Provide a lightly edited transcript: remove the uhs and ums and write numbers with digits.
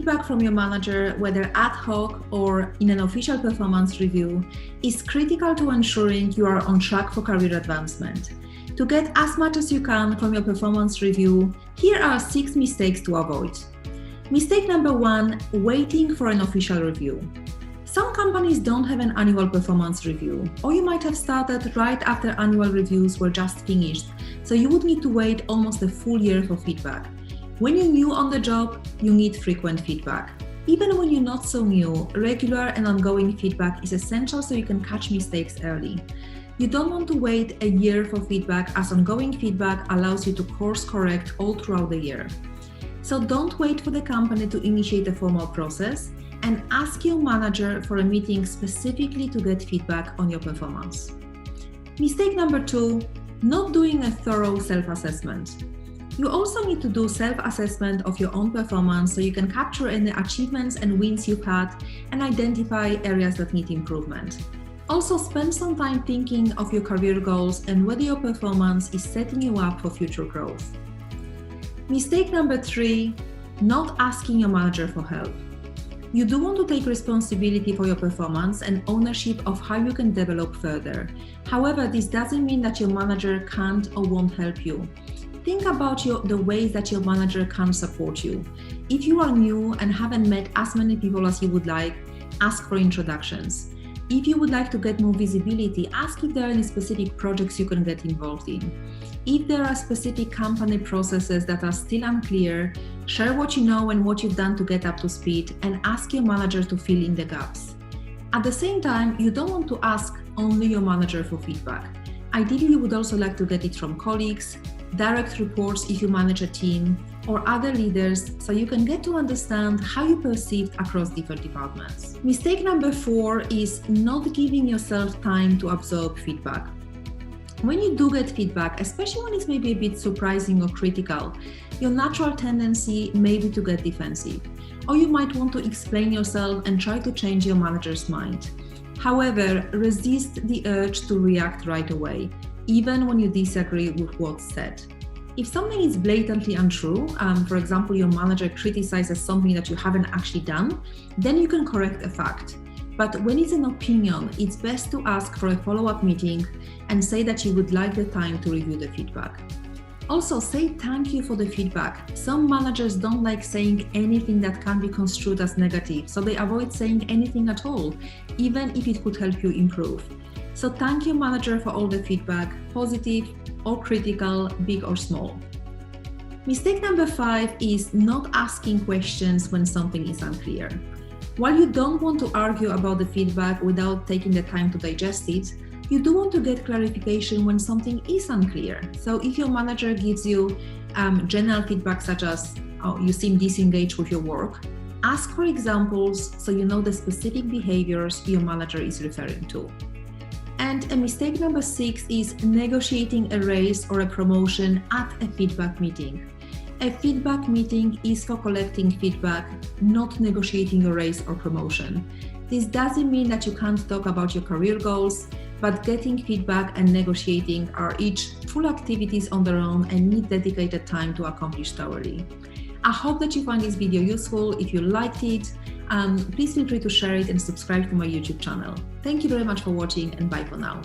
feedback from your manager, whether ad hoc or in an official performance review, is critical to ensuring you are on track for career advancement. To get as much as you can from your performance review, here are 6 mistakes to avoid. Mistake number 1, waiting for an official review. Some companies don't have an annual performance review, or you might have started right after annual reviews were just finished, so you would need to wait almost a full year for feedback. When you're new on the job, you need frequent feedback. Even when you're not so new, regular and ongoing feedback is essential so you can catch mistakes early. You don't want to wait a year for feedback, as ongoing feedback allows you to course correct all throughout the year. So don't wait for the company to initiate a formal process, and ask your manager for a meeting specifically to get feedback on your performance. Mistake number 2, not doing a thorough self-assessment. You also need to do self-assessment of your own performance so you can capture any achievements and wins you've had and identify areas that need improvement. Also, spend some time thinking of your career goals and whether your performance is setting you up for future growth. Mistake number 3, not asking your manager for help. You do want to take responsibility for your performance and ownership of how you can develop further. However, this doesn't mean that your manager can't or won't help you. Think about the ways that your manager can support you. If you are new and haven't met as many people as you would like, ask for introductions. If you would like to get more visibility, ask if there are any specific projects you can get involved in. If there are specific company processes that are still unclear, share what you know and what you've done to get up to speed, and ask your manager to fill in the gaps. At the same time, you don't want to ask only your manager for feedback. Ideally, you would also like to get it from colleagues, direct reports if you manage a team, or other leaders, so you can get to understand how you perceived across different departments. Mistake number 4 is not giving yourself time to absorb feedback. When you do get feedback, especially when it's maybe a bit surprising or critical, your natural tendency may be to get defensive, or you might want to explain yourself and try to change your manager's mind. However, resist the urge to react right away, even when you disagree with what's said. If something is blatantly untrue, for example, your manager criticizes something that you haven't actually done, then you can correct a fact. But when it's an opinion, it's best to ask for a follow-up meeting and say that you would like the time to review the feedback. Also, say thank you for the feedback. Some managers don't like saying anything that can be construed as negative, so they avoid saying anything at all, even if it could help you improve. So thank your manager for all the feedback, positive or critical, big or small. Mistake number 5 is not asking questions when something is unclear. While you don't want to argue about the feedback without taking the time to digest it, you do want to get clarification when something is unclear. So if your manager gives you general feedback such as, "Oh, you seem disengaged with your work," ask for examples so you know the specific behaviors your manager is referring to. And mistake number 6 is negotiating a raise or a promotion at a feedback meeting. A feedback meeting is for collecting feedback, not negotiating a raise or promotion. This doesn't mean that you can't talk about your career goals, but getting feedback and negotiating are each full activities on their own and need dedicated time to accomplish thoroughly. I hope that you find this video useful. If you liked it, please feel free to share it and subscribe to my YouTube channel. Thank you very much for watching, and bye for now.